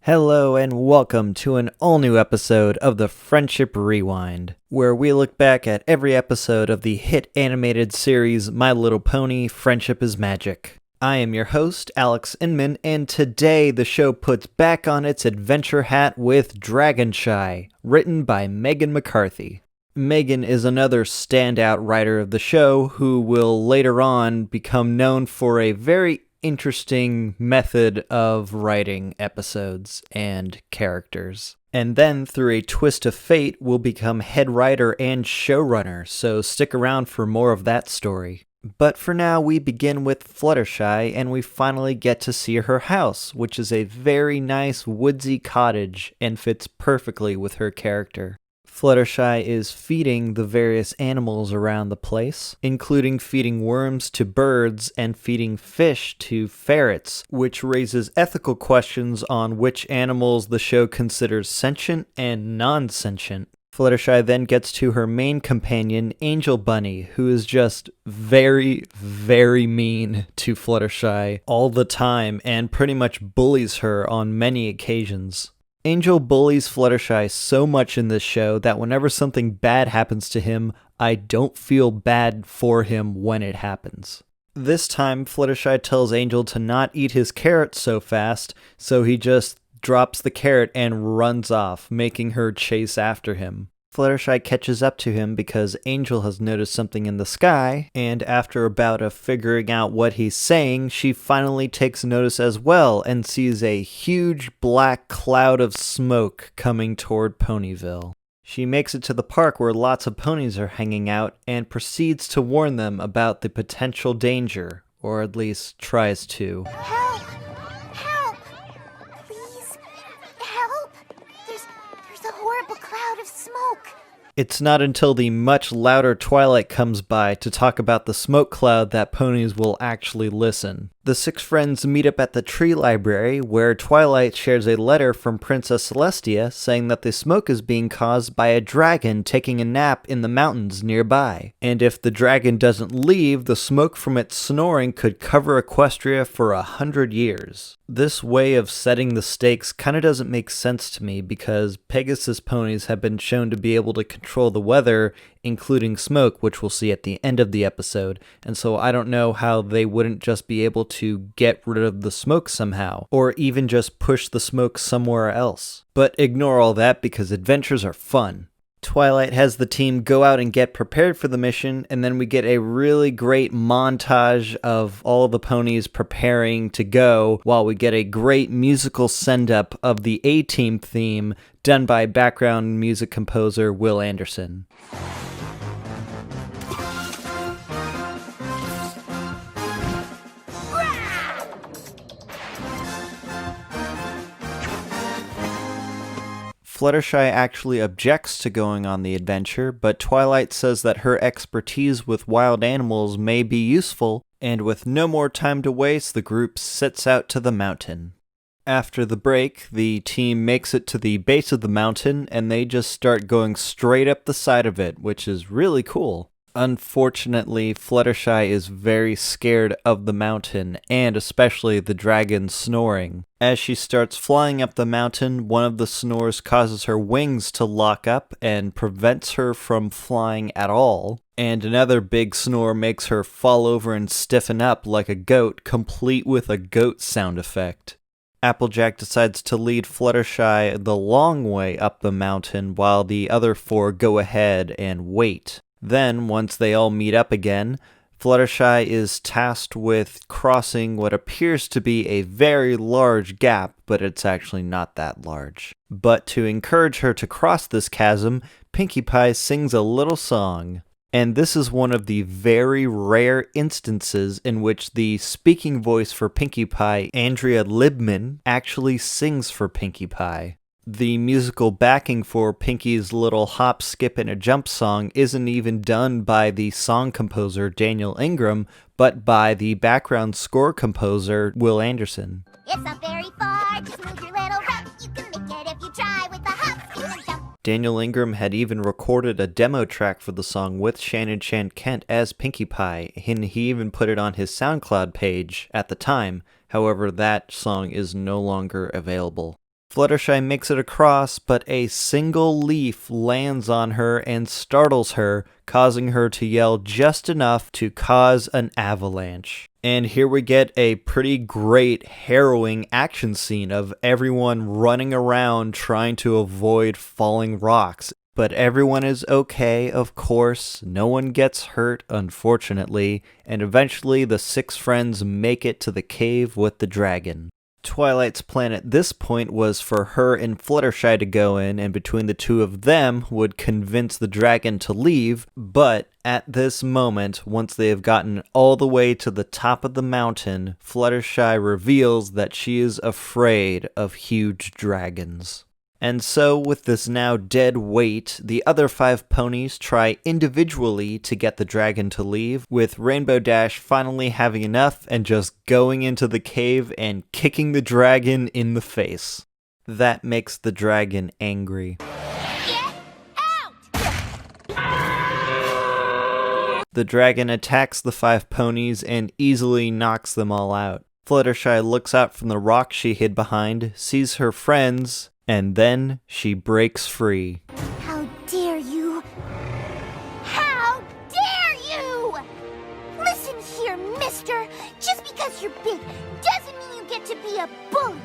Hello and welcome to an all-new episode of the Friendship Rewind, where we look back at every episode of the hit animated series My Little Pony: Friendship is Magic. I am your host, Alex Inman, and today the show puts back on its adventure hat with Dragonshy, written by Megan McCarthy. Megan is another standout writer of the show who will later on become known for a very interesting method of writing episodes and characters. And then, through a twist of fate, will become head writer and showrunner, so stick around for more of that story. But for now, we begin with Fluttershy, and we finally get to see her house, which is a very nice woodsy cottage and fits perfectly with her character. Fluttershy is feeding the various animals around the place, including feeding worms to birds and feeding fish to ferrets, which raises ethical questions on which animals the show considers sentient and non-sentient. Fluttershy then gets to her main companion, Angel Bunny, who is just very, very mean to Fluttershy all the time and pretty much bullies her on many occasions. Angel bullies Fluttershy so much in this show that whenever something bad happens to him, I don't feel bad for him when it happens. This time, Fluttershy tells Angel to not eat his carrot so fast, so he just drops the carrot and runs off, making her chase after him. Fluttershy catches up to him because Angel has noticed something in the sky, and after a bout of figuring out what he's saying, she finally takes notice as well and sees a huge black cloud of smoke coming toward Ponyville. She makes it to the park where lots of ponies are hanging out and proceeds to warn them about the potential danger, or at least tries to. Help! Help! Please, help! There's a horrible cloud of smoke. It's not until the much louder Twilight comes by to talk about the smoke cloud that ponies will actually listen. The six friends meet up at the tree library, where Twilight shares a letter from Princess Celestia saying that the smoke is being caused by a dragon taking a nap in the mountains nearby. And if the dragon doesn't leave, the smoke from its snoring could cover Equestria for 100 years. This way of setting the stakes kinda doesn't make sense to me because Pegasus ponies have been shown to be able to control the weather, including smoke, which we'll see at the end of the episode, and so I don't know how they wouldn't just be able to get rid of the smoke somehow, or even just push the smoke somewhere else. But ignore all that because adventures are fun. Twilight has the team go out and get prepared for the mission, and then we get a really great montage of all the ponies preparing to go, while we get a great musical send-up of the A-Team theme done by background music composer Will Anderson. Fluttershy actually objects to going on the adventure, but Twilight says that her expertise with wild animals may be useful, and with no more time to waste, the group sets out to the mountain. After the break, the team makes it to the base of the mountain, and they just start going straight up the side of it, which is really cool. Unfortunately, Fluttershy is very scared of the mountain, and especially the dragon snoring. As she starts flying up the mountain, one of the snores causes her wings to lock up and prevents her from flying at all. And another big snore makes her fall over and stiffen up like a goat, complete with a goat sound effect. Applejack decides to lead Fluttershy the long way up the mountain while the other four go ahead and wait. Then, once they all meet up again, Fluttershy is tasked with crossing what appears to be a very large gap, but it's actually not that large. But to encourage her to cross this chasm, Pinkie Pie sings a little song. And this is one of the very rare instances in which the speaking voice for Pinkie Pie, Andrea Libman, actually sings for Pinkie Pie. The musical backing for Pinkie's little hop, skip, and a jump song isn't even done by the song composer Daniel Ingram, but by the background score composer Will Anderson. It's not very far, just move your little rump. You can make it if you try with the hop, skip, and jump. Daniel Ingram had even recorded a demo track for the song with Shannon Chan Kent as Pinkie Pie, and he even put it on his SoundCloud page at the time. However, that song is no longer available. Fluttershy makes it across, but a single leaf lands on her and startles her, causing her to yell just enough to cause an avalanche. And here we get a pretty great, harrowing action scene of everyone running around trying to avoid falling rocks. But everyone is okay, of course. No one gets hurt, unfortunately. And eventually the 6 friends make it to the cave with the dragon. Twilight's plan at this point was for her and Fluttershy to go in, and between the two of them would convince the dragon to leave, but at this moment, once they have gotten all the way to the top of the mountain, Fluttershy reveals that she is afraid of huge dragons. And so, with this now dead weight, the other 5 ponies try individually to get the dragon to leave, with Rainbow Dash finally having enough and just going into the cave and kicking the dragon in the face. That makes the dragon angry. Get out! The dragon attacks the 5 ponies and easily knocks them all out. Fluttershy looks out from the rock she hid behind, sees her friends, and then she breaks free. How dare you! How dare you! Listen here, mister. Just because you're big doesn't mean you get to be a bully.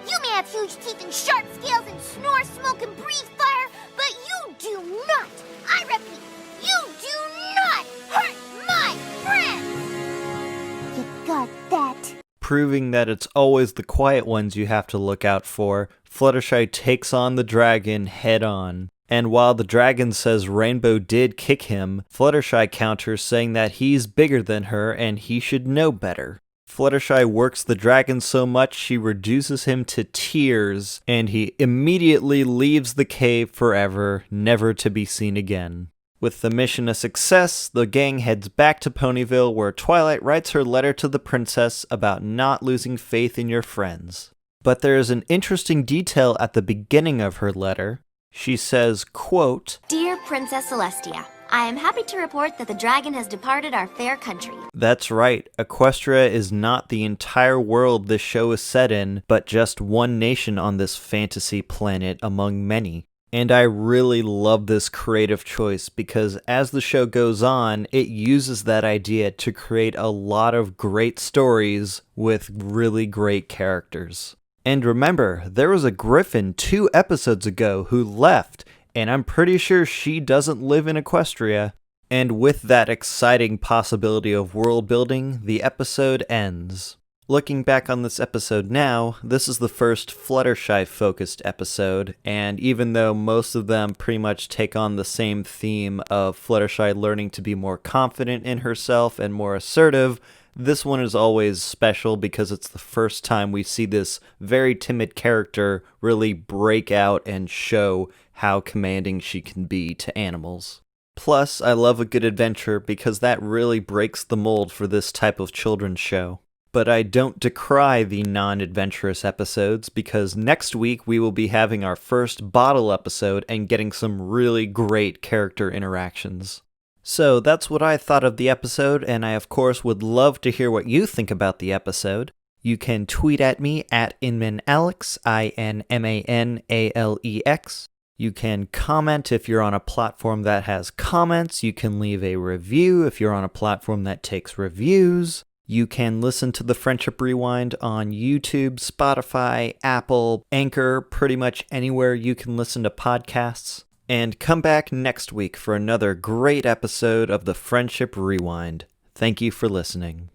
You may have huge teeth and sharp scales and snore, smoke, and breathe fire, but you do not, I repeat, you do not hurt my friends! You got that? Proving that it's always the quiet ones you have to look out for, Fluttershy takes on the dragon head on. And while the dragon says Rainbow did kick him, Fluttershy counters saying that he's bigger than her and he should know better. Fluttershy works the dragon so much she reduces him to tears, and he immediately leaves the cave forever, never to be seen again. With the mission a success, the gang heads back to Ponyville, where Twilight writes her letter to the princess about not losing faith in your friends. But there is an interesting detail at the beginning of her letter. She says, quote, Dear Princess Celestia, I am happy to report that the dragon has departed our fair country. That's right, Equestria is not the entire world this show is set in, but just one nation on this fantasy planet among many. And I really love this creative choice because as the show goes on, it uses that idea to create a lot of great stories with really great characters. And remember, there was a griffin 2 episodes ago who left, and I'm pretty sure she doesn't live in Equestria. And with that exciting possibility of world building, the episode ends. Looking back on this episode now, this is the first Fluttershy-focused episode, and even though most of them pretty much take on the same theme of Fluttershy learning to be more confident in herself and more assertive, this one is always special because it's the first time we see this very timid character really break out and show how commanding she can be to animals. Plus, I love a good adventure because that really breaks the mold for this type of children's show. But I don't decry the non-adventurous episodes because next week we will be having our first bottle episode and getting some really great character interactions. So that's what I thought of the episode, and I of course would love to hear what you think about the episode. You can tweet at me at InmanAlex, INMANALEX. You can comment if you're on a platform that has comments. You can leave a review if you're on a platform that takes reviews. You can listen to the Friendship Rewind on YouTube, Spotify, Apple, Anchor, pretty much anywhere you can listen to podcasts. And come back next week for another great episode of the Friendship Rewind. Thank you for listening.